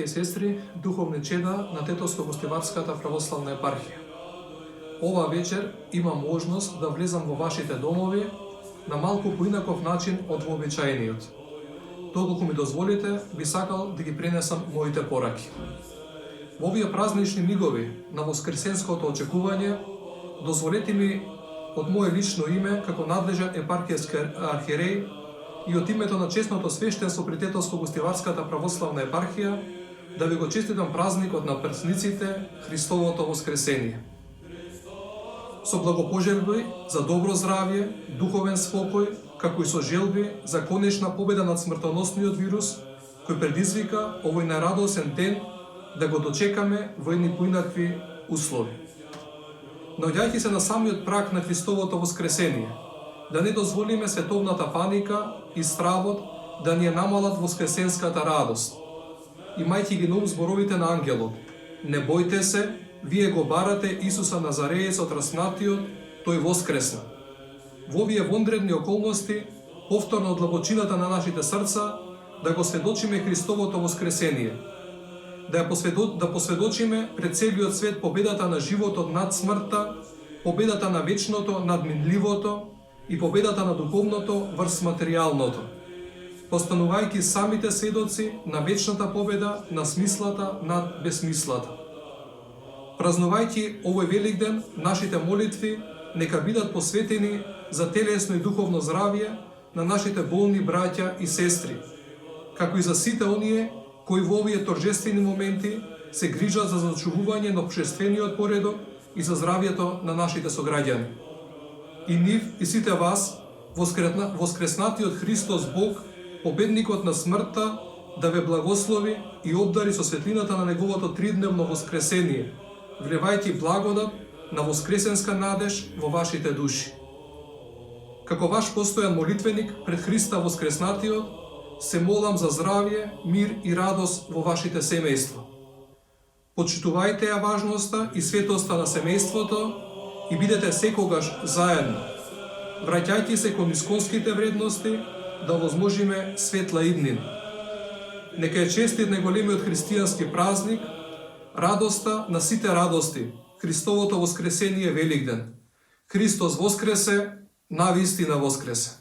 браќа и сестри, духовни чеда на Тетовско-Гостиварската православна епархија. Ова вечер имам можност да влезам во вашите домови на малку поинаков начин од вообичаениот. Доколку ми дозволите, би сакал да ги пренесам моите пораки. Во овие празнични мигови на воскресенското очекување, дозволете ми од мое лично име, како надлежен епархијски архиереј и од името на честното свештенство при Тетовско-Гостиварската православна епархија, да ви го честитам празникот на прсниците, Христовото воскресение. Со благопожелби за добро здравје, духовен спокој, како и со желби за конечна победа над смртоносниот вирус, кој предизвика овој најрадосен ден да го дочекаме во едни поинакви услови. Наоѓајќи се на самиот праг на Христовото воскресение, да не дозволиме световната паника и стравот да ни ја намалат воскресенската радост. Имајќи ги на ум зборовите на ангелот: не бојте се, вие го барате Исуса Назареецот раснатиот, тој воскресна. Во овие вонредни околности, повторно од длабочината на нашите срца, да го сведочиме Христовото воскресение, да посведочиме пред целиот свет победата на животот над смртта, победата на вечното над минливото и победата на духовното врз материјалното, постанувајќи самите сведоци на вечната победа на смислата над безсмислата. Празнувајќи овој велик ден, нашите молитви нека бидат посветени за телесно и духовно здравје на нашите болни браќа и сестри, како и за сите оние кои во овие торжествени моменти се грижат за зачувување на општествениот поредок и за здравјето на нашите сограѓани. И нив и сите вас, воскреснатиот Христос Бог, победникот на смртта, да ве благослови и обдари со светлината на неговото тридневно воскресение, влевајќи благодат на воскресенска надеж во вашите души. Како ваш постојан молитвеник пред Христа воскреснатиот, се молам за здравје, мир и радост во вашите семејства. Почитувајте ја важноста и светоста на семејството и бидете секогаш заедно, враќајќи се кон исконските вредности да возможиме светла иднина. Нека е честит најголемиот христијански празник, радоста на сите радости, Христовото воскресение Великден. Христос воскресе, навистина воскресе.